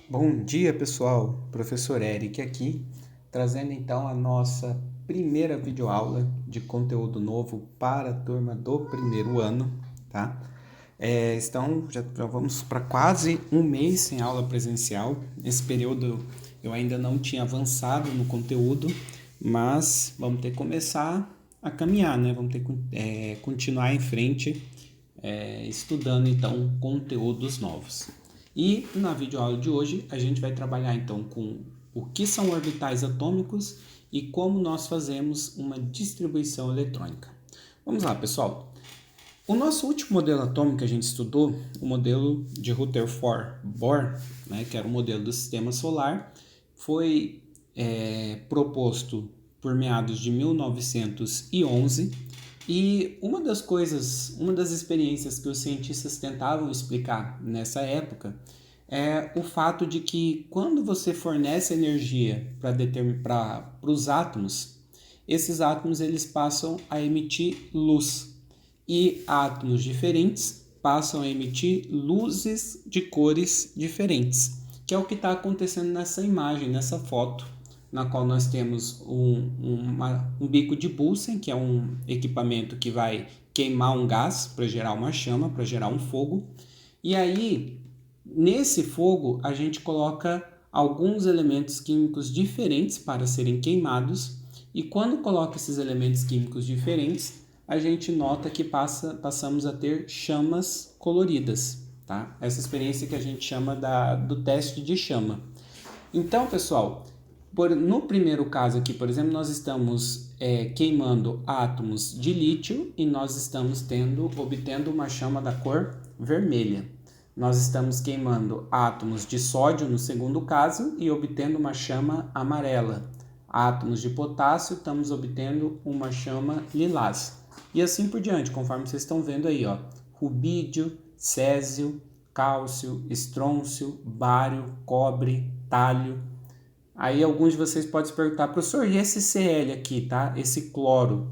Bom dia, pessoal. Professor Eric aqui, trazendo então a nossa primeira videoaula de conteúdo novo para a turma do primeiro ano, tá? Já vamos para quase um mês sem aula presencial. Nesse período eu ainda não tinha avançado no conteúdo, mas vamos ter que começar a caminhar, né? Vamos ter que continuar em frente, estudando então conteúdos novos. E na videoaula de hoje a gente vai trabalhar então com o que são orbitais atômicos e como nós fazemos uma distribuição eletrônica. Vamos lá, pessoal. O nosso último modelo atômico que a gente estudou, o modelo de Rutherford-Bohr, né, que era o modelo do sistema solar, foi proposto por meados de 1911 e uma das experiências que os cientistas tentavam explicar nessa época é o fato de que quando você fornece energia para os átomos, esses átomos eles passam a emitir luz e átomos diferentes passam a emitir luzes de cores diferentes, que é o que está acontecendo nessa imagem, nessa foto, na qual nós temos um bico de Bunsen, que é um equipamento que vai queimar um gás para gerar uma chama, para gerar um fogo. E aí, nesse fogo, a gente coloca alguns elementos químicos diferentes para serem queimados. E quando coloca esses elementos químicos diferentes, a gente nota que passamos a ter chamas coloridas, tá? Essa experiência que a gente chama do teste de chama. Então, pessoal, no primeiro caso aqui, por exemplo, nós estamos queimando átomos de lítio e nós estamos obtendo uma chama da cor vermelha. Nós estamos queimando átomos de sódio no segundo caso e obtendo uma chama amarela. Átomos de potássio, estamos obtendo uma chama lilás. E assim por diante, conforme vocês estão vendo aí, ó. Rubídio, césio, cálcio, estrôncio, bário, cobre, tálio. Aí alguns de vocês podem se perguntar, professor, e esse Cl aqui, tá? Esse cloro.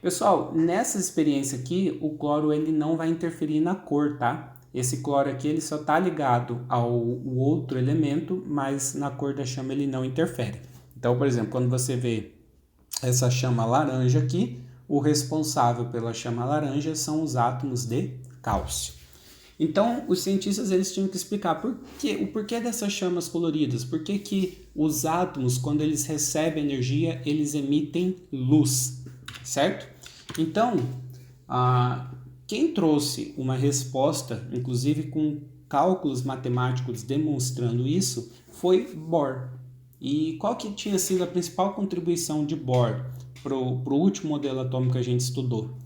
Pessoal, nessa experiência aqui, o cloro ele não vai interferir na cor, tá? Esse cloro aqui ele só está ligado ao outro elemento, mas na cor da chama ele não interfere. Então, por exemplo, quando você vê essa chama laranja aqui, o responsável pela chama laranja são os átomos de cálcio. Então, os cientistas eles tinham que explicar o porquê dessas chamas coloridas, por que os átomos, quando eles recebem energia, eles emitem luz, certo? Então, quem trouxe uma resposta, inclusive com cálculos matemáticos demonstrando isso, foi Bohr. E qual que tinha sido a principal contribuição de Bohr para o último modelo atômico que a gente estudou?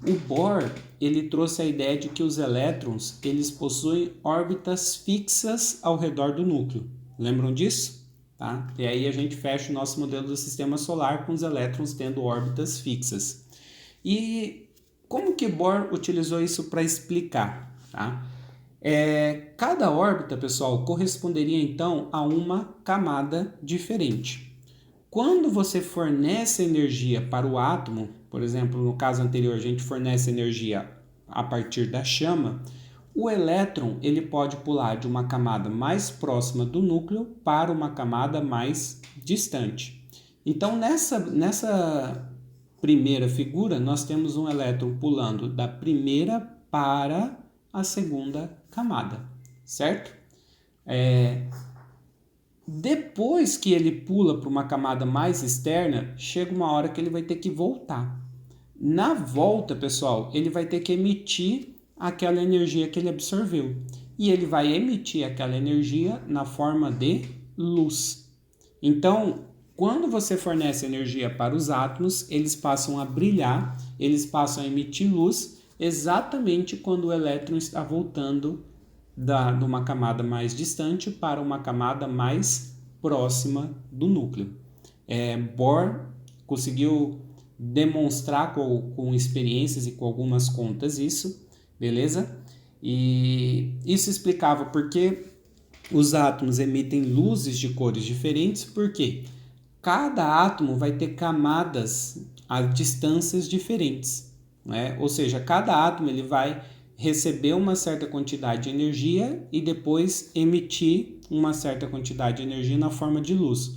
O Bohr ele trouxe a ideia de que os elétrons eles possuem órbitas fixas ao redor do núcleo. Lembram disso? Tá? E aí a gente fecha o nosso modelo do sistema solar com os elétrons tendo órbitas fixas. E como que Bohr utilizou isso para explicar? Tá? Cada órbita, pessoal, corresponderia então a uma camada diferente. Quando você fornece energia para o átomo, por exemplo, no caso anterior a gente fornece energia a partir da chama, o elétron ele pode pular de uma camada mais próxima do núcleo para uma camada mais distante. Então, nessa primeira figura, nós temos um elétron pulando da primeira para a segunda camada, certo? Depois que ele pula para uma camada mais externa, chega uma hora que ele vai ter que voltar. Na volta, pessoal, ele vai ter que emitir aquela energia que ele absorveu. E ele vai emitir aquela energia na forma de luz. Então, quando você fornece energia para os átomos, eles passam a brilhar, eles passam a emitir luz exatamente quando o elétron está voltando de uma camada mais distante para uma camada mais próxima do núcleo. Bohr conseguiu demonstrar com experiências e com algumas contas isso, beleza? E isso explicava por que os átomos emitem luzes de cores diferentes, porque cada átomo vai ter camadas a distâncias diferentes, né? Ou seja, cada átomo ele vai receber uma certa quantidade de energia e depois emitir uma certa quantidade de energia na forma de luz.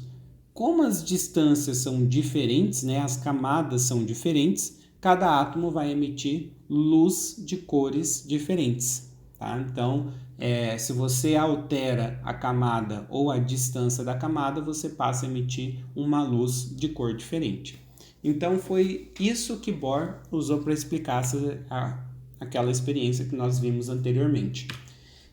Como as distâncias são diferentes, né, as camadas são diferentes, cada átomo vai emitir luz de cores diferentes. Tá? Então, se você altera a camada ou a distância da camada, você passa a emitir uma luz de cor diferente. Então, foi isso que Bohr usou para explicar aquela experiência que nós vimos anteriormente.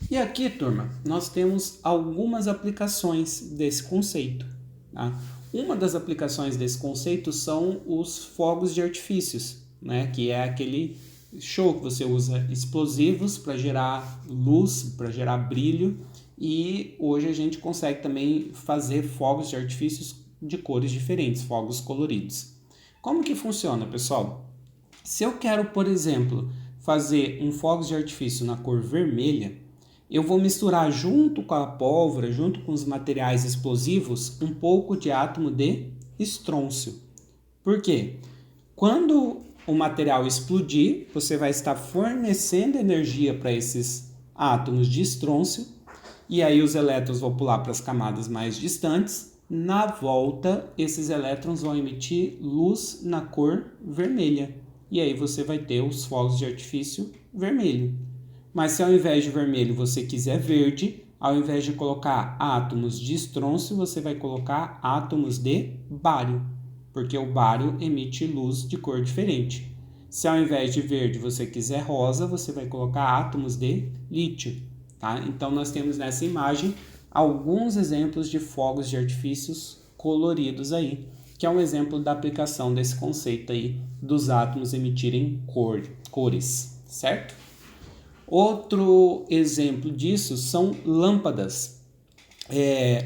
E aqui, turma, nós temos algumas aplicações desse conceito. Tá? Uma das aplicações desse conceito são os fogos de artifícios, né? Que é aquele show que você usa explosivos para gerar luz, para gerar brilho, e hoje a gente consegue também fazer fogos de artifícios de cores diferentes, fogos coloridos. Como que funciona, pessoal? Se eu quero, por exemplo, fazer um fogo de artifício na cor vermelha, eu vou misturar junto com a pólvora, junto com os materiais explosivos, um pouco de átomo de estrôncio. Por quê? Quando o material explodir, você vai estar fornecendo energia para esses átomos de estrôncio, e aí os elétrons vão pular para as camadas mais distantes. Na volta, esses elétrons vão emitir luz na cor vermelha, e aí você vai ter os fogos de artifício vermelho. Mas se ao invés de vermelho você quiser verde, ao invés de colocar átomos de estrôncio, você vai colocar átomos de bário, porque o bário emite luz de cor diferente. Se ao invés de verde você quiser rosa, você vai colocar átomos de lítio. Tá? Então nós temos nessa imagem alguns exemplos de fogos de artifícios coloridos aí, que é um exemplo da aplicação desse conceito aí dos átomos emitirem cores, certo? Outro exemplo disso são lâmpadas.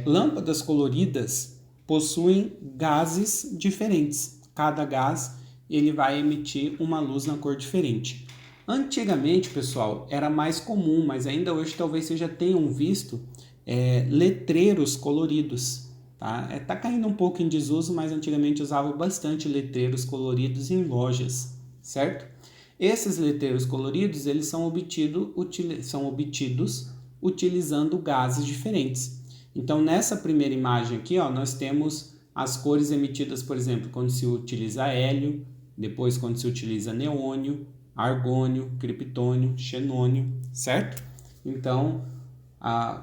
Lâmpadas coloridas possuem gases diferentes. Cada gás ele vai emitir uma luz na cor diferente. Antigamente, pessoal, era mais comum, mas ainda hoje talvez vocês já tenham visto letreiros coloridos. Tá caindo um pouco em desuso, mas antigamente usava bastante letreiros coloridos em lojas, certo? Esses letreiros coloridos eles são obtidos utilizando gases diferentes. Então, nessa primeira imagem aqui, ó, nós temos as cores emitidas, por exemplo, quando se utiliza hélio, depois quando se utiliza neônio, argônio, criptônio, xenônio, certo? Então,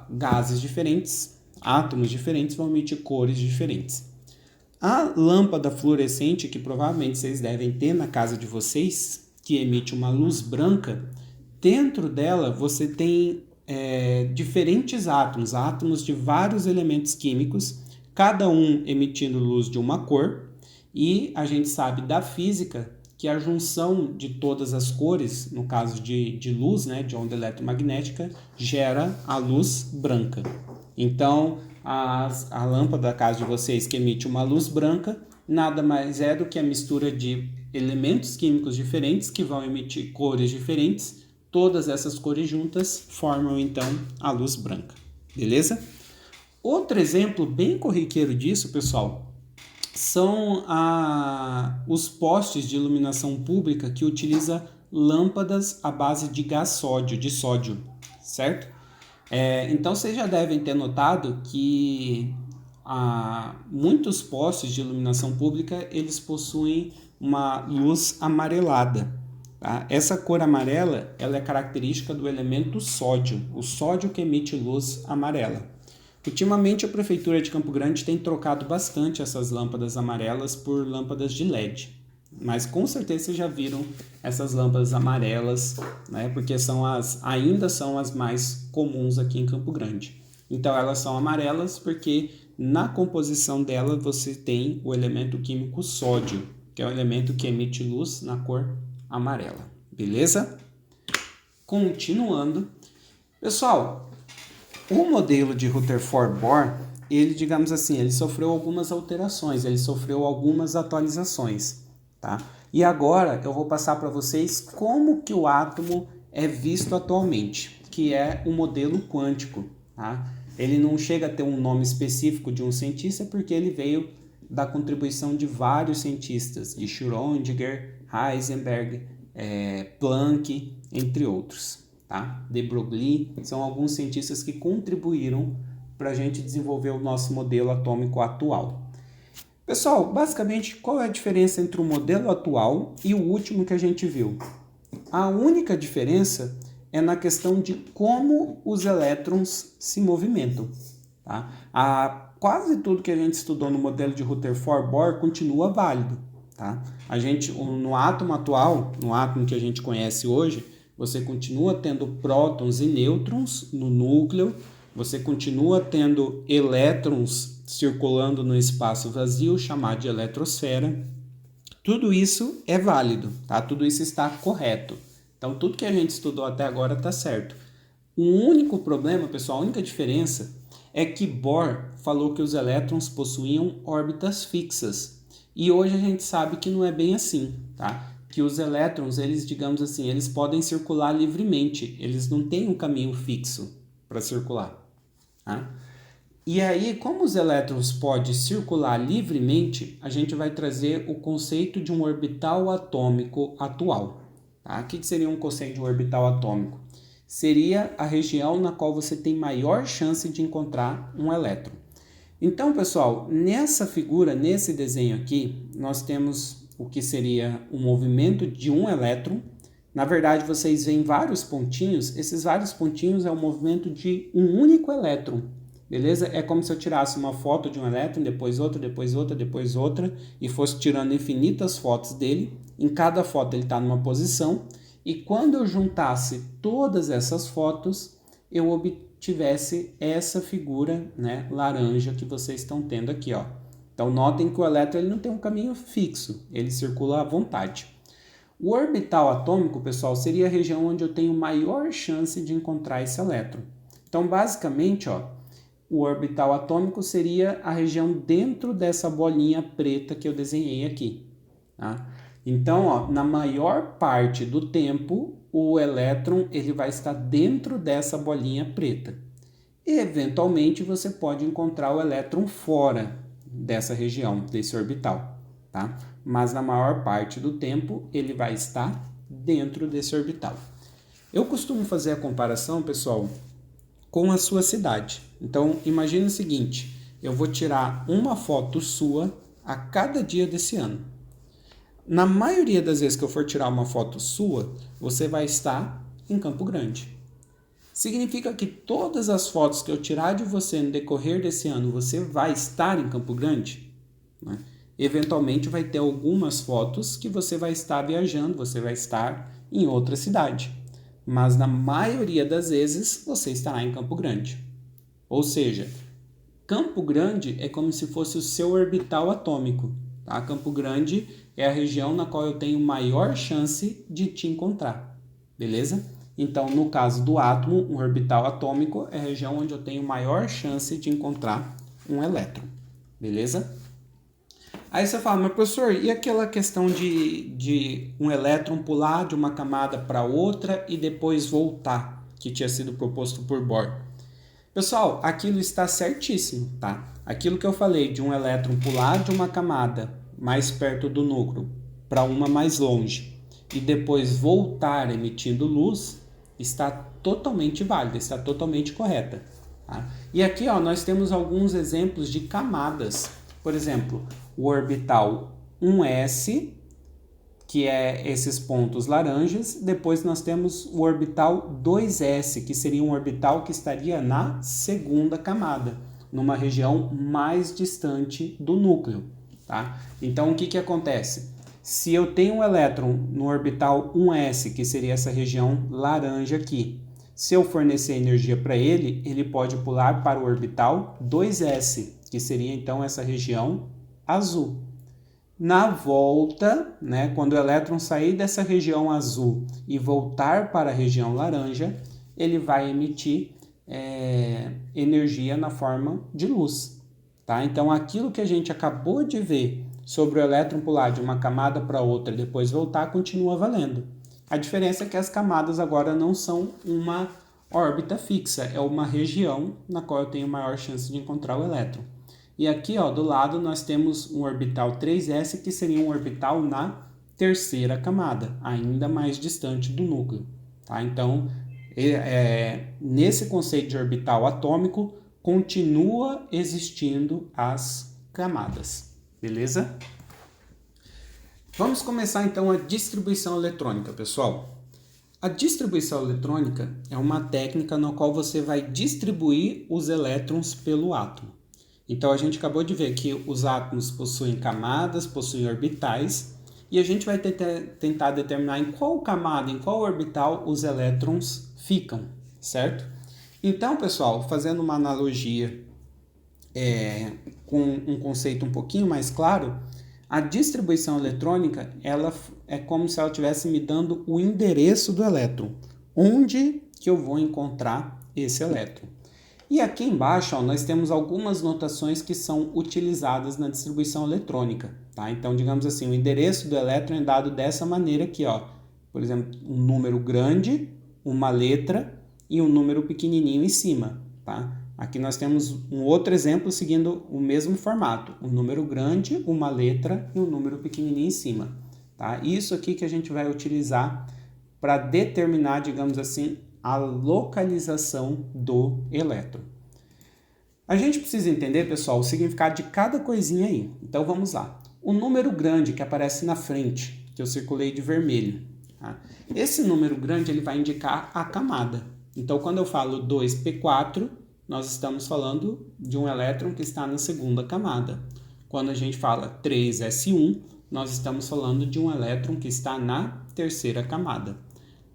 gases diferentes, átomos diferentes vão emitir cores diferentes. A lâmpada fluorescente, que provavelmente vocês devem ter na casa de vocês, que emite uma luz branca, dentro dela você tem diferentes átomos de vários elementos químicos, cada um emitindo luz de uma cor, e a gente sabe da física que a junção de todas as cores, no caso de luz, né, de onda eletromagnética, gera a luz branca. Então, a lâmpada da casa de vocês que emite uma luz branca, nada mais é do que a mistura de elementos químicos diferentes que vão emitir cores diferentes. Todas essas cores juntas formam, então, a luz branca. Beleza? Outro exemplo bem corriqueiro disso, pessoal, são os postes de iluminação pública que utiliza lâmpadas à base de gás sódio, certo? Então, vocês já devem ter notado que muitos postes de iluminação pública, eles possuem uma luz amarelada. Tá? Essa cor amarela ela é característica do elemento sódio, o sódio que emite luz amarela. Ultimamente, a Prefeitura de Campo Grande tem trocado bastante essas lâmpadas amarelas por lâmpadas de LED. Mas com certeza vocês já viram essas lâmpadas amarelas, né? Porque ainda são as mais comuns aqui em Campo Grande. Então, elas são amarelas porque na composição dela você tem o elemento químico sódio, que é o elemento que emite luz na cor amarela. Beleza? Continuando. Pessoal, o modelo de Rutherford-Bohr, ele, digamos assim, ele sofreu algumas alterações, ele sofreu algumas atualizações, tá? E agora eu vou passar para vocês como que o átomo é visto atualmente, que é o modelo quântico, tá? Ele não chega a ter um nome específico de um cientista porque ele veio da contribuição de vários cientistas, de Schrödinger, Heisenberg, Planck, entre outros, tá? De Broglie, são alguns cientistas que contribuíram para a gente desenvolver o nosso modelo atômico atual. Pessoal, basicamente, qual é a diferença entre o modelo atual e o último que a gente viu? A única diferença é na questão de como os elétrons se movimentam, tá? Quase tudo que a gente estudou no modelo de Rutherford-Bohr continua válido, tá? No átomo atual, no átomo que a gente conhece hoje, você continua tendo prótons e nêutrons no núcleo, você continua tendo elétrons circulando no espaço vazio, chamado de eletrosfera. Tudo isso é válido, tá? Tudo isso está correto. Então, tudo que a gente estudou até agora está certo. O único problema, pessoal, a única diferença é que Bohr falou que os elétrons possuíam órbitas fixas. E hoje a gente sabe que não é bem assim, tá? Que os elétrons, digamos assim, eles podem circular livremente. Eles não têm um caminho fixo para circular, tá? E aí, como os elétrons podem circular livremente, a gente vai trazer o conceito de um orbital atômico atual. Tá? O que seria um conceito de um orbital atômico? Seria a região na qual você tem maior chance de encontrar um elétron. Então, pessoal, nessa figura, nesse desenho aqui, nós temos o que seria o movimento de um elétron. Na verdade, vocês veem vários pontinhos. Esses vários pontinhos é o movimento de um único elétron. Beleza? É como se eu tirasse uma foto de um elétron, depois outra, depois outra, depois outra, e fosse tirando infinitas fotos dele. Em cada foto ele está numa posição, e quando eu juntasse todas essas fotos, eu obtivesse essa figura, né, laranja que vocês estão tendo aqui, ó. Então notem que o elétron ele não tem um caminho fixo, ele circula à vontade. O orbital atômico, pessoal, seria a região onde eu tenho maior chance de encontrar esse elétron. Então, basicamente, ó, o orbital atômico seria a região dentro dessa bolinha preta que eu desenhei aqui, tá? Então, ó, na maior parte do tempo, o elétron ele vai estar dentro dessa bolinha preta. E, eventualmente, você pode encontrar o elétron fora dessa região, desse orbital, tá? Mas na maior parte do tempo, ele vai estar dentro desse orbital. Eu costumo fazer a comparação, pessoal, com a sua cidade. Então, imagine o seguinte, eu vou tirar uma foto sua a cada dia desse ano. Na maioria das vezes que eu for tirar uma foto sua, você vai estar em Campo Grande. Significa que todas as fotos que eu tirar de você no decorrer desse ano, você vai estar em Campo Grande? Né? Eventualmente vai ter algumas fotos que você vai estar viajando, você vai estar em outra cidade. Mas na maioria das vezes você estará em Campo Grande. Ou seja, Campo Grande é como se fosse o seu orbital atômico. Tá? Campo Grande é a região na qual eu tenho maior chance de te encontrar. Beleza? Então, no caso do átomo, um orbital atômico é a região onde eu tenho maior chance de encontrar um elétron. Beleza? Aí você fala, mas professor, e aquela questão de um elétron pular de uma camada para outra e depois voltar, que tinha sido proposto por Bohr? Pessoal, aquilo está certíssimo, tá? Aquilo que eu falei de um elétron pular de uma camada mais perto do núcleo para uma mais longe e depois voltar emitindo luz, está totalmente válida, está totalmente correta. Tá? E aqui ó, nós temos alguns exemplos de camadas. Por exemplo, o orbital 1s, que é esses pontos laranjas. Depois nós temos o orbital 2s, que seria um orbital que estaria na segunda camada, numa região mais distante do núcleo. Tá? Então, o que acontece? Se eu tenho um elétron no orbital 1s, que seria essa região laranja aqui, se eu fornecer energia para ele, ele pode pular para o orbital 2s, que seria então essa região azul. Na volta, né, quando o elétron sair dessa região azul e voltar para a região laranja, ele vai emitir energia na forma de luz. Tá? Então, aquilo que a gente acabou de ver sobre o elétron pular de uma camada para outra e depois voltar, continua valendo. A diferença é que as camadas agora não são uma órbita fixa, é uma região na qual eu tenho maior chance de encontrar o elétron. E aqui ó, do lado nós temos um orbital 3s, que seria um orbital na terceira camada, ainda mais distante do núcleo. Tá? Então, nesse conceito de orbital atômico, continua existindo as camadas. Beleza? Vamos começar então a distribuição eletrônica, pessoal. A distribuição eletrônica é uma técnica na qual você vai distribuir os elétrons pelo átomo. Então, a gente acabou de ver que os átomos possuem camadas, possuem orbitais, e a gente vai tentar determinar em qual camada, em qual orbital os elétrons ficam, certo? Então, pessoal, fazendo uma analogia com um conceito um pouquinho mais claro, a distribuição eletrônica ela é como se ela estivesse me dando o endereço do elétron, onde que eu vou encontrar esse elétron. E aqui embaixo ó, nós temos algumas notações que são utilizadas na distribuição eletrônica. Tá? Então, digamos assim, o endereço do elétron é dado dessa maneira aqui. Ó. Por exemplo, um número grande, uma letra e um número pequenininho em cima. Tá? Aqui nós temos um outro exemplo seguindo o mesmo formato. Um número grande, uma letra e um número pequenininho em cima. Tá? Isso aqui que a gente vai utilizar para determinar, digamos assim, a localização do elétron. A gente precisa entender, pessoal, o significado de cada coisinha aí. Então vamos lá. O número grande que aparece na frente, que eu circulei de vermelho. Tá? Esse número grande ele vai indicar a camada. Então quando eu falo 2p4, nós estamos falando de um elétron que está na segunda camada. Quando a gente fala 3s1, nós estamos falando de um elétron que está na terceira camada.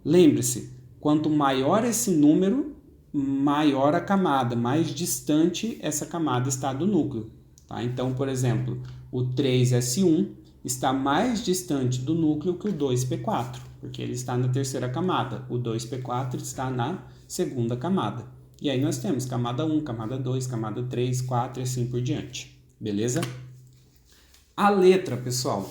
Lembre-se, quanto maior esse número, maior a camada, mais distante essa camada está do núcleo. Tá? Então, por exemplo, o 3s1 está mais distante do núcleo que o 2p4, porque ele está na terceira camada. O 2p4 está na segunda camada. E aí nós temos camada 1, camada 2, camada 3, 4 e assim por diante. Beleza? A letra, pessoal.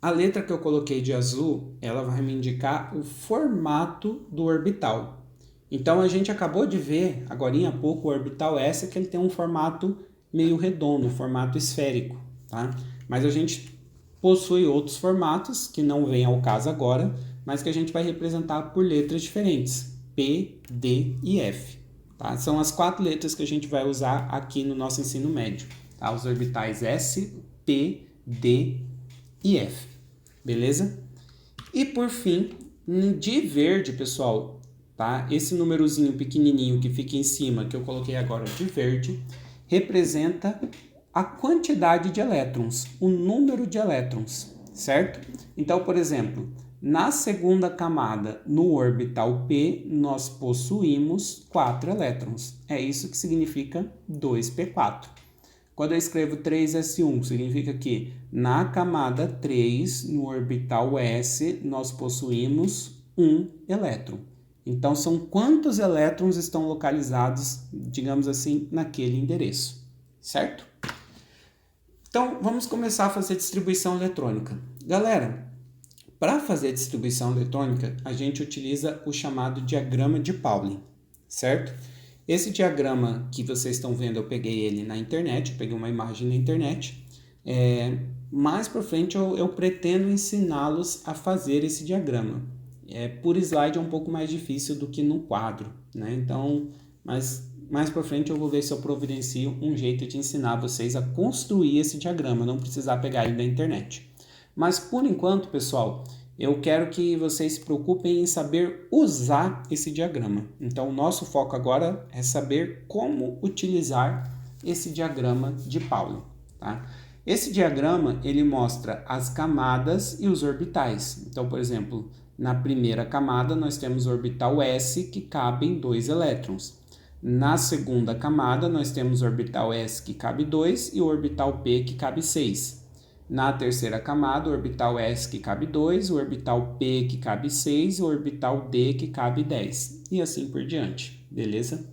A letra que eu coloquei de azul, ela vai me indicar o formato do orbital. Então, a gente acabou de ver, agorinha há pouco, o orbital S, que ele tem um formato meio redondo, um formato esférico. Tá? Mas a gente possui outros formatos, que não vêm ao caso agora, mas que a gente vai representar por letras diferentes. P, D e F. Tá? São as 4 letras que a gente vai usar aqui no nosso ensino médio. Tá? Os orbitais S, P, D e F. Beleza? E por fim, de verde, pessoal, tá? Esse númerozinho pequenininho que fica em cima, que eu coloquei agora de verde, representa a quantidade de elétrons, o número de elétrons, certo? Então, por exemplo, na segunda camada, no orbital P, nós possuímos 4 elétrons. É isso que significa 2p4. Quando eu escrevo 3s1, significa que na camada 3, no orbital S, nós possuímos 1 elétron. Então, são quantos elétrons estão localizados, digamos assim, naquele endereço, certo? Então, vamos começar a fazer distribuição eletrônica. Galera, para fazer distribuição eletrônica, a gente utiliza o chamado diagrama de Pauling, certo? Esse diagrama que vocês estão vendo, eu peguei ele na internet, eu peguei uma imagem na internet. Mais para frente eu pretendo ensiná-los a fazer esse diagrama. Por slide é um pouco mais difícil do que no quadro, né? Então, mas mais para frente eu vou ver se eu providencio um jeito de ensinar vocês a construir esse diagrama, não precisar pegar ele da internet. Mas por enquanto, pessoal, eu quero que vocês se preocupem em saber usar esse diagrama. Então, o nosso foco agora é saber como utilizar esse diagrama de Pauling. Tá? Esse diagrama, ele mostra as camadas e os orbitais. Então, por exemplo, na primeira camada, nós temos o orbital S, que cabem 2 elétrons. Na segunda camada, nós temos o orbital S, que cabe 2, e o orbital P, que cabe 6. Na terceira camada, o orbital S que cabe 2, o orbital P que cabe 6 e o orbital D que cabe 10. E assim por diante, beleza?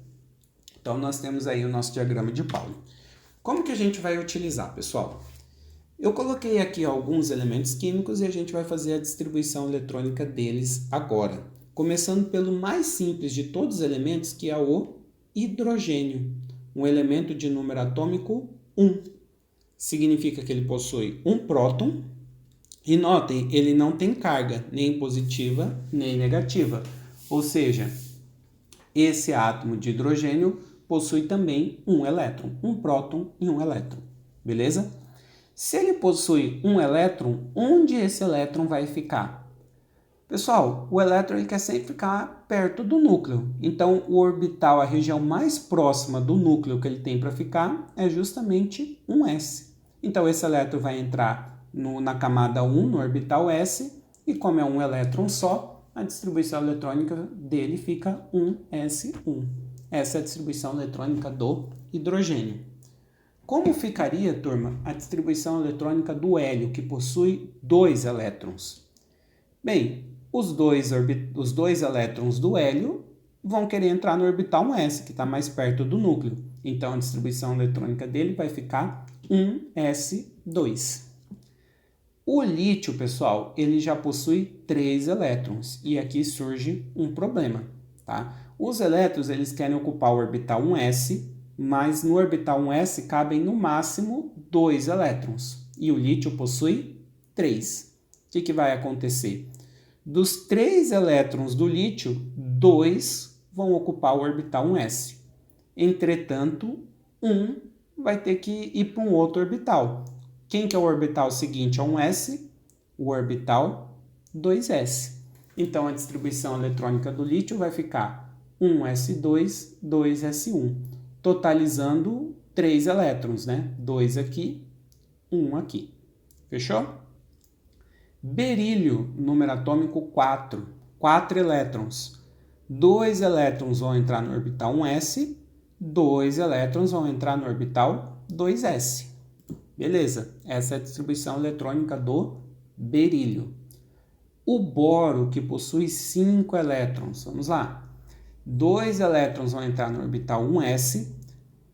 Então, nós temos aí o nosso diagrama de Pauling. Como que a gente vai utilizar, pessoal? Eu coloquei aqui alguns elementos químicos e a gente vai fazer a distribuição eletrônica deles agora. Começando pelo mais simples de todos os elementos, que é o hidrogênio. Um elemento de número atômico 1. Significa que ele possui um próton E notem, ele não tem carga, nem positiva, nem negativa. Ou seja, esse átomo de hidrogênio possui também um elétron, um próton e um elétron. Beleza? Se ele possui um elétron, onde esse elétron vai ficar? Pessoal, o elétron ele quer sempre ficar perto do núcleo. Então, o orbital, a região mais próxima do núcleo que ele tem para ficar, é justamente um s. Então, esse elétron vai entrar na camada 1, no orbital s, e como é um elétron só, a distribuição eletrônica dele fica 1s1. Essa é a distribuição eletrônica do hidrogênio. Como ficaria, turma, a distribuição eletrônica do hélio, que possui 2 elétrons? Bem, os dois elétrons do hélio vão querer entrar no orbital 1s, que está mais perto do núcleo. Então, a distribuição eletrônica dele vai ficar 1s2. O lítio, pessoal, ele já possui 3 elétrons. E aqui surge um problema, tá? Os elétrons, eles querem ocupar o orbital 1s, mas no orbital 1s cabem no máximo 2 elétrons. E o lítio possui 3. O que vai acontecer? Dos 3 elétrons do lítio, 2 vão ocupar o orbital 1s. Entretanto, um vai ter que ir para um outro orbital. Quem que é o orbital seguinte a 1s? O orbital 2s. Então, a distribuição eletrônica do lítio vai ficar 1s2, 2s1, totalizando 3 elétrons, né? 2 aqui, 1 aqui. Fechou? Berílio, número atômico 4, 4 elétrons. 2 elétrons vão entrar no orbital 1s, 2 elétrons vão entrar no orbital 2s. Beleza, essa é a distribuição eletrônica do berílio. O boro, que possui 5 elétrons, vamos lá. 2 elétrons vão entrar no orbital 1s,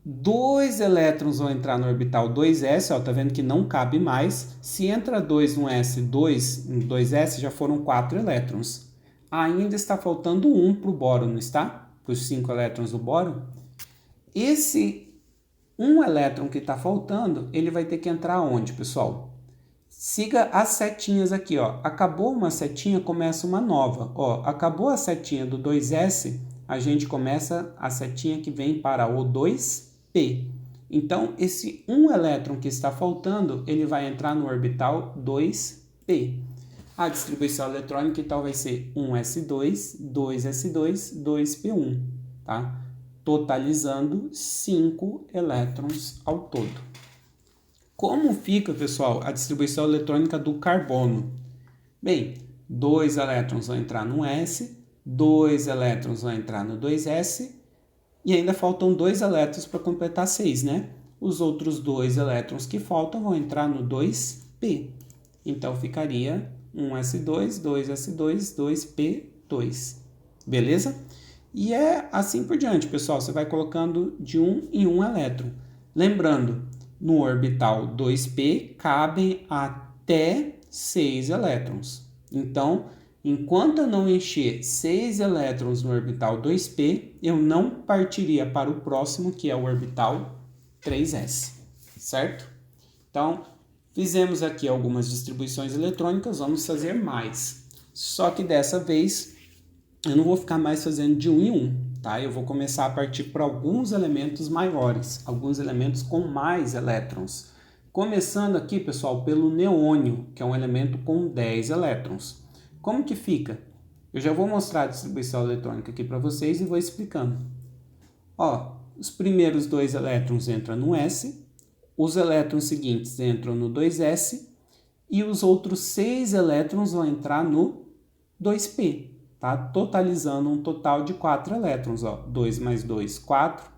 2 elétrons vão entrar no orbital 2s, ó, tá vendo que não cabe mais. Se entra 2 no s, 2 no 2s, já foram 4 elétrons. Ainda está faltando 1 para o boro, não está? Para os 5 elétrons do boro. Esse 1 elétron que está faltando, ele vai ter que entrar onde, pessoal? Siga as setinhas aqui, ó. Acabou uma setinha, começa uma nova. Ó, acabou a setinha do 2s, a gente começa a setinha que vem para o 2p. Então, esse 1 elétron que está faltando, ele vai entrar no orbital 2p. A distribuição eletrônica, então, vai ser 1s2, 2s2, 2p1, tá? Totalizando 5 elétrons ao todo. Como fica, pessoal, a distribuição eletrônica do carbono? Bem, 2 elétrons vão entrar no s, 2 elétrons vão entrar no 2s, e ainda faltam 2 elétrons para completar 6, né? Os outros 2 elétrons que faltam vão entrar no 2p. Então, ficaria 1s2, 2s2, 2p2. Beleza? E é assim por diante, pessoal. Você vai colocando de 1 em 1 elétron. Lembrando, no orbital 2p cabem até 6 elétrons. Então, enquanto eu não encher 6 elétrons no orbital 2p, eu não partiria para o próximo, que é o orbital 3s. Certo? Então, fizemos aqui algumas distribuições eletrônicas, vamos fazer mais. Só que dessa vez eu não vou ficar mais fazendo de 1 em 1, tá? Eu vou começar a partir para alguns elementos maiores, alguns elementos com mais elétrons. Começando aqui, pessoal, pelo neônio, que é um elemento com 10 elétrons. Como que fica? Eu já vou mostrar a distribuição eletrônica aqui para vocês e vou explicando. Ó, os primeiros 2 elétrons entram no s, os elétrons seguintes entram no 2s e os outros 6 elétrons vão entrar no 2p. Tá? Totalizando um total de 4 elétrons. Ó. 2 mais 2, 4.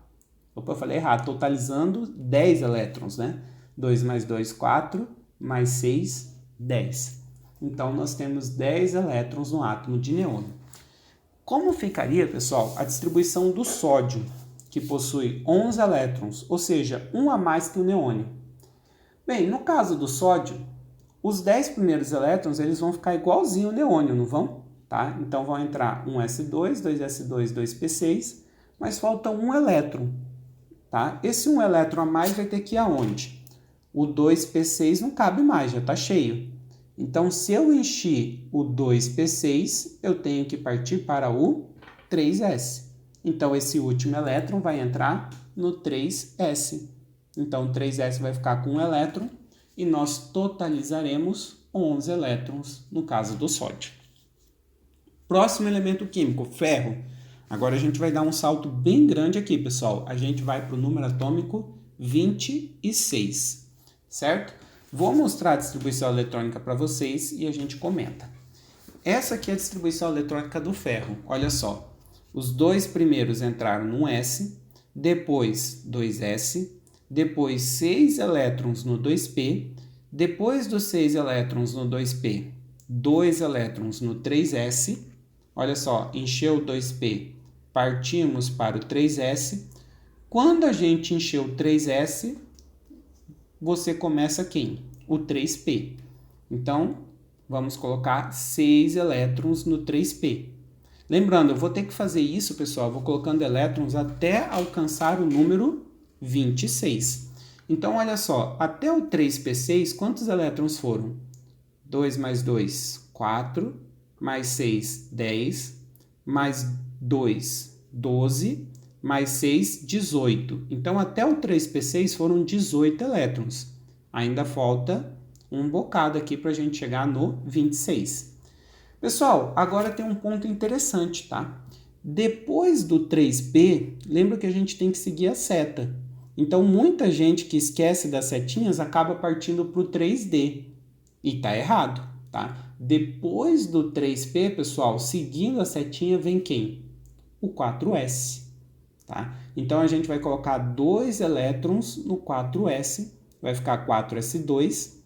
Opa, eu falei errado. Totalizando 10 elétrons, né? 2 mais 2, 4. Mais 6, 10. Então, nós temos 10 elétrons no átomo de neônio. Como ficaria, pessoal, a distribuição do sódio, que possui 11 elétrons, ou seja, um a mais que o neônio? Bem, no caso do sódio, os 10 primeiros elétrons eles vão ficar igualzinho ao neônio, não vão? Tá? Então, vão entrar 1s2, 2s2, 2p6, mas falta um elétron. Tá? Esse 1 elétron a mais vai ter que ir aonde? O 2p6 não cabe mais, já está cheio. Então, se eu enchi o 2p6, eu tenho que partir para o 3s. Então, esse último elétron vai entrar no 3s. Então, o 3s vai ficar com um elétron e nós totalizaremos 11 elétrons no caso do sódio. Próximo elemento químico, ferro. Agora a gente vai dar um salto bem grande aqui, pessoal. A gente vai para o número atômico 26, certo? Vou mostrar a distribuição eletrônica para vocês e a gente comenta. Essa aqui é a distribuição eletrônica do ferro. Olha só, os dois primeiros entraram no S, depois 2S, depois 6 elétrons no 2P, depois dos 6 elétrons no 2P, 2 elétrons no 3S. Olha só, encheu o 2P, partimos para o 3S. Quando a gente encheu o 3S, você começa quem? O 3P. Então, vamos colocar 6 elétrons no 3P. Lembrando, eu vou ter que fazer isso, pessoal, vou colocando elétrons até alcançar o número 26. Então, olha só, até o 3P6, quantos elétrons foram? 2 mais 2, 4, mais 6, 10, mais 2, 12, mais 6, 18. Então, até o 3P6 foram 18 elétrons. Ainda falta um bocado aqui para a gente chegar no 26. Pessoal, agora tem um ponto interessante, tá? Depois do 3P, lembra que a gente tem que seguir a seta. Então, muita gente que esquece das setinhas acaba partindo para o 3D. E tá errado, tá? Depois do 3P, pessoal, seguindo a setinha, vem quem? O 4S. Tá? Então, a gente vai colocar 2 elétrons no 4s, vai ficar 4s2.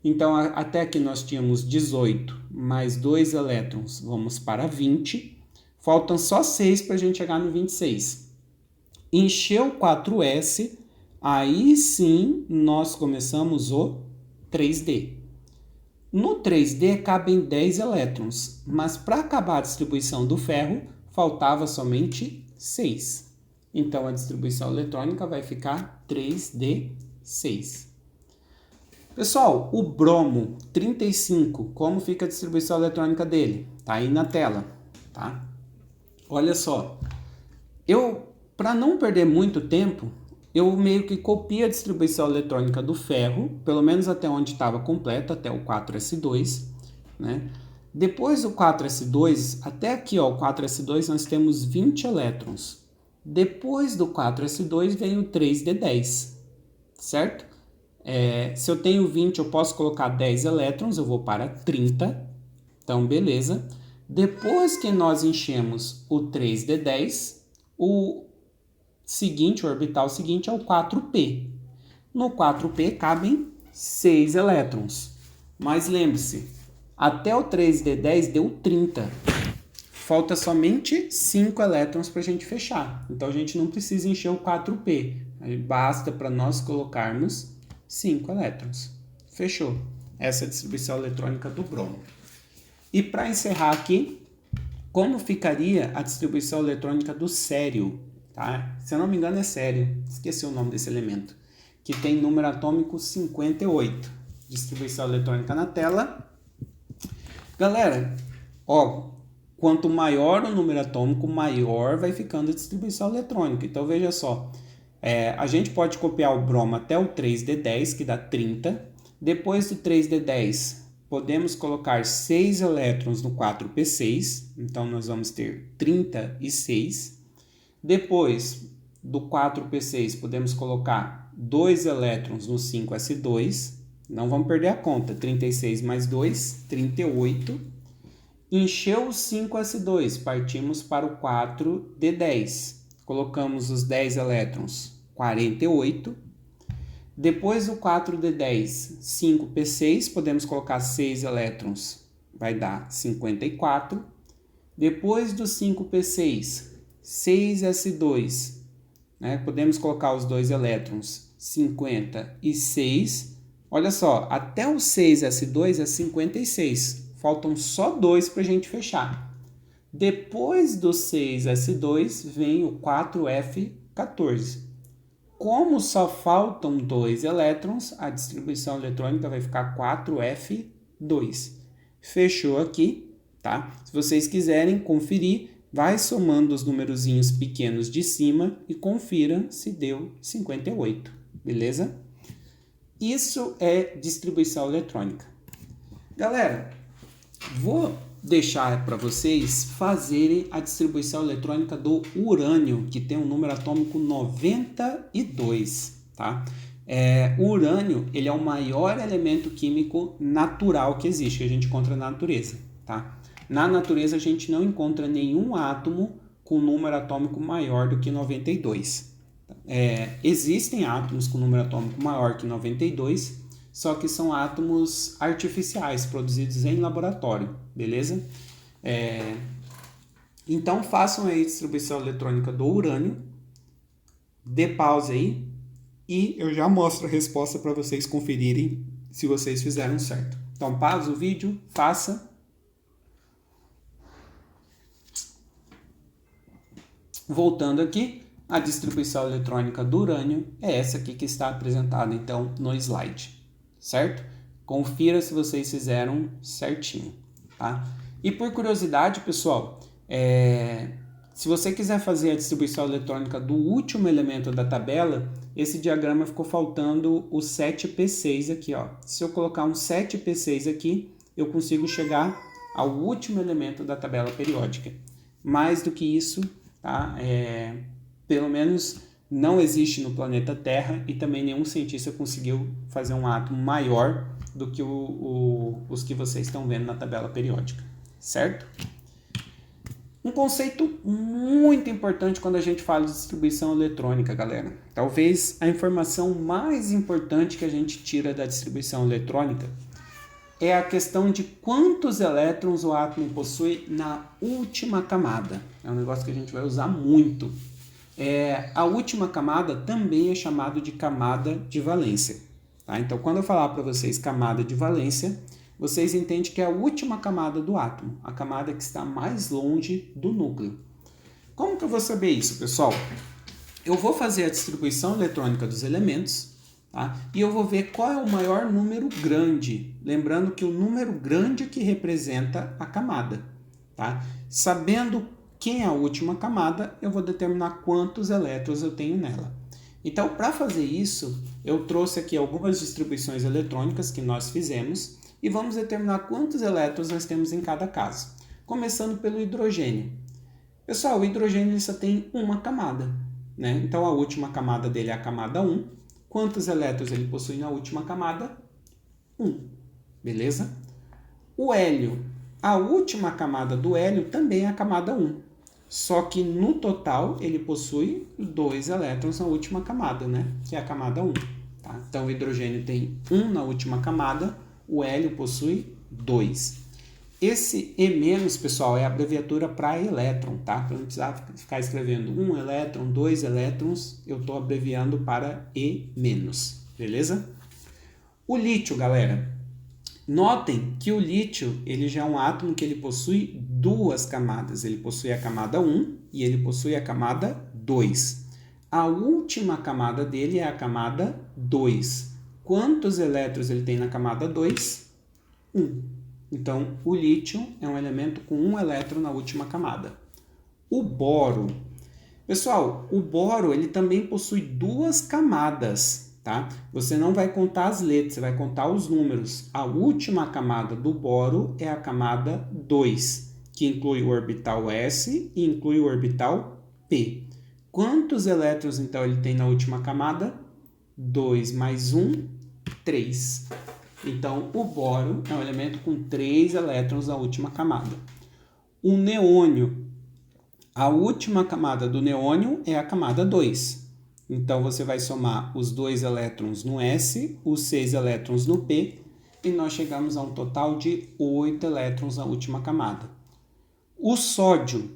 Então, até aqui nós tínhamos 18 mais 2 elétrons, vamos para 20. Faltam só 6 para a gente chegar no 26. Encheu 4s, aí sim nós começamos o 3D. No 3D cabem 10 elétrons, mas para acabar a distribuição do ferro, faltava somente 6. Então, a distribuição eletrônica vai ficar 3D6. Pessoal, o bromo 35, como fica a distribuição eletrônica dele? Tá aí na tela, tá? Olha só, para não perder muito tempo, eu meio que copio a distribuição eletrônica do ferro, pelo menos até onde estava completa, até o 4s2, né? Depois do 4s2, até aqui, ó, o 4s2, nós temos 20 elétrons. Depois do 4s2 vem o 3d10, certo? Se eu tenho 20, eu posso colocar 10 elétrons, eu vou para 30. Então, beleza. Depois que nós enchemos o 3d10, o orbital seguinte é o 4p. No 4p cabem 6 elétrons. Mas lembre-se, até o 3d10 deu 30. Falta somente 5 elétrons para a gente fechar. Então, a gente não precisa encher o 4p. Basta para nós colocarmos 5 elétrons. Fechou. Essa é a distribuição eletrônica do bromo. E para encerrar aqui, como ficaria a distribuição eletrônica do sério? Tá? Se eu não me engano é sério. Esqueci o nome desse elemento. Que tem número atômico 58. Distribuição eletrônica na tela. Galera, ó, quanto maior o número atômico, maior vai ficando a distribuição eletrônica. Então, veja só, a gente pode copiar o bromo até o 3d10, que dá 30. Depois do 3d10, podemos colocar 6 elétrons no 4p6. Então, nós vamos ter 36. Depois do 4p6, podemos colocar 2 elétrons no 5s2. Não vamos perder a conta. 36 mais 2, 38. Encheu o 5s2, partimos para o 4d10. Colocamos os 10 elétrons, 48. Depois do 4d10, 5p6, podemos colocar 6 elétrons, vai dar 54. Depois do 5p6, 6s2, né? Podemos colocar os 2 elétrons, 56. Olha só, até o 6s2 é 56. Faltam só 2 para a gente fechar. Depois do 6s2 vem o 4f14. Como só faltam 2 elétrons, a distribuição eletrônica vai ficar 4f 2. Fechou aqui, tá? Se vocês quiserem conferir, vai somando os numerozinhos pequenos de cima e confira se deu 58, beleza? Isso é distribuição eletrônica. Galera, vou deixar para vocês fazerem a distribuição eletrônica do urânio, que tem um número atômico 92, tá? O urânio, ele é o maior elemento químico natural que existe, que a gente encontra na natureza, tá? Na natureza a gente não encontra nenhum átomo com número atômico maior do que 92. Existem átomos com número atômico maior que 92, só que são átomos artificiais, produzidos em laboratório, beleza? Então façam aí a distribuição eletrônica do urânio, dê pausa aí, e eu já mostro a resposta para vocês conferirem se vocês fizeram certo. Então pausa o vídeo, faça. Voltando aqui, a distribuição eletrônica do urânio é essa aqui que está apresentada então no slide, certo? Confira se vocês fizeram certinho, tá? E por curiosidade, pessoal, se você quiser fazer a distribuição eletrônica do último elemento da tabela, esse diagrama ficou faltando o 7p6 aqui, ó. Se eu colocar um 7p6 aqui, eu consigo chegar ao último elemento da tabela periódica. Mais do que isso, tá? Pelo menos não existe no planeta Terra e também nenhum cientista conseguiu fazer um átomo maior do que os que vocês estão vendo na tabela periódica, certo? Um conceito muito importante quando a gente fala de distribuição eletrônica, galera. Talvez a informação mais importante que a gente tira da distribuição eletrônica é a questão de quantos elétrons o átomo possui na última camada. É um negócio que a gente vai usar muito. A última camada também é chamada de camada de valência, tá? Então, quando eu falar para vocês camada de valência, vocês entendem que é a última camada do átomo, a camada que está mais longe do núcleo. Como que eu vou saber isso, pessoal? Eu vou fazer a distribuição eletrônica dos elementos, tá? E eu vou ver qual é o maior número grande. Lembrando que o número grande é que representa a camada, tá? Sabendo quem é a última camada, eu vou determinar quantos elétrons eu tenho nela. Então, para fazer isso, eu trouxe aqui algumas distribuições eletrônicas que nós fizemos e vamos determinar quantos elétrons nós temos em cada caso. Começando pelo hidrogênio. Pessoal, o hidrogênio ele só tem uma camada, né? Então, a última camada dele é a camada 1. Quantos elétrons ele possui na última camada? 1. Beleza? O hélio. A última camada do hélio também é a camada 1. Só que no total ele possui 2 elétrons na última camada, né? Que é a camada 1. Tá? Então o hidrogênio tem 1 na última camada, o hélio possui 2. Esse E-, pessoal, é a abreviatura para elétron, tá? Para não precisar ficar escrevendo 1 elétron, 2 elétrons, eu estou abreviando para E-, beleza? O lítio, galera. Notem que o lítio ele já é um átomo que ele possui 2 camadas. Ele possui a camada 1 e ele possui a camada 2. A última camada dele é a camada 2. Quantos elétrons ele tem na camada 2? 1. Então, o lítio é um elemento com 1 elétron na última camada. O boro. Pessoal, o boro ele também possui 2 camadas. Tá? Você não vai contar as letras, você vai contar os números. A última camada do boro é a camada 2, que inclui o orbital S e inclui o orbital P. Quantos elétrons, então, ele tem na última camada? 2 mais 1, 3. Então, o boro é um elemento com 3 elétrons na última camada. O neônio. A última camada do neônio é a camada 2. Então, você vai somar os 2 elétrons no S, os 6 elétrons no P, e nós chegamos a um total de 8 elétrons na última camada. O sódio,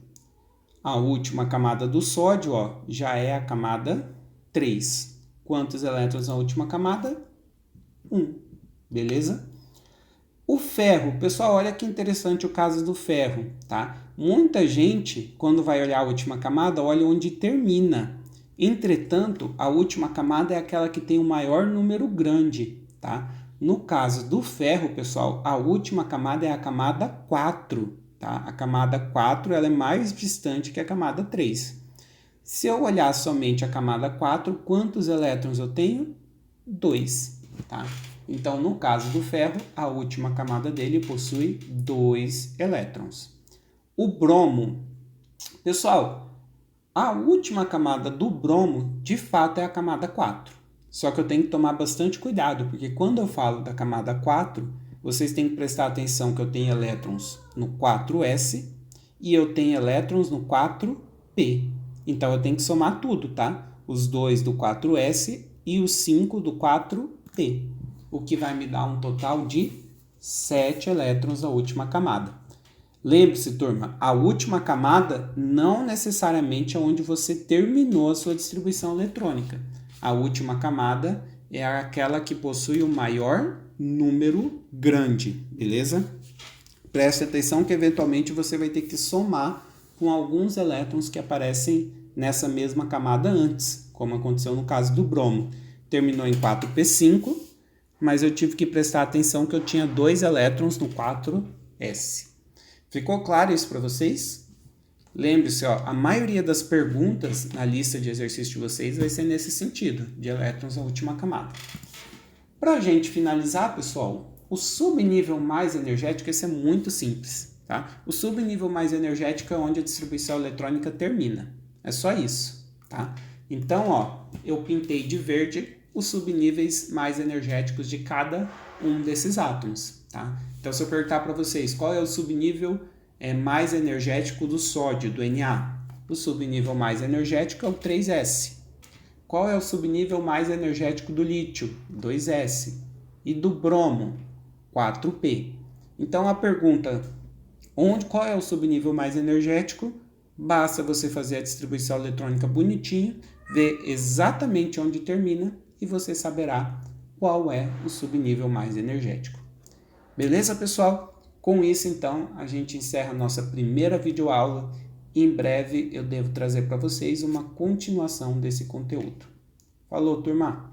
a última camada do sódio, ó, já é a camada 3. Quantos elétrons na última camada? 1. Beleza? O ferro, pessoal, olha que interessante o caso do ferro, tá? Muita gente, quando vai olhar a última camada, olha onde termina. Entretanto, a última camada é aquela que tem o maior número grande, tá? No caso do ferro, pessoal, a última camada é a camada 4, tá? A camada 4 ela é mais distante que a camada 3. Se eu olhar somente a camada 4, quantos elétrons eu tenho? 2, tá? Então, no caso do ferro, a última camada dele possui 2 elétrons. O bromo, pessoal, a última camada do bromo, de fato, é a camada 4. Só que eu tenho que tomar bastante cuidado, porque quando eu falo da camada 4, vocês têm que prestar atenção que eu tenho elétrons no 4s e eu tenho elétrons no 4p. Então, eu tenho que somar tudo, tá? Os 2 do 4s e os 5 do 4p, o que vai me dar um total de 7 elétrons na última camada. Lembre-se, turma, a última camada não necessariamente é onde você terminou a sua distribuição eletrônica. A última camada é aquela que possui o maior número grande, beleza? Preste atenção que eventualmente você vai ter que somar com alguns elétrons que aparecem nessa mesma camada antes, como aconteceu no caso do bromo. Terminou em 4p5, mas eu tive que prestar atenção que eu tinha 2 elétrons no 4s. Ficou claro isso para vocês? Lembre-se, a maioria das perguntas na lista de exercício de vocês vai ser nesse sentido, de elétrons na última camada. Para a gente finalizar, pessoal, o subnível mais energético, esse é muito simples, tá? O subnível mais energético é onde a distribuição eletrônica termina. É só isso, tá? Então, eu pintei de verde os subníveis mais energéticos de cada um desses átomos, tá? Então, se eu perguntar para vocês qual é o subnível mais energético do sódio, do Na? O subnível mais energético é o 3s. Qual é o subnível mais energético do lítio? 2s. E do bromo? 4p. Então, a pergunta, qual é o subnível mais energético? Basta você fazer a distribuição eletrônica bonitinho, ver exatamente onde termina e você saberá qual é o subnível mais energético. Beleza, pessoal? Com isso, então, a gente encerra a nossa primeira videoaula. Em breve eu devo trazer para vocês uma continuação desse conteúdo. Falou, turma!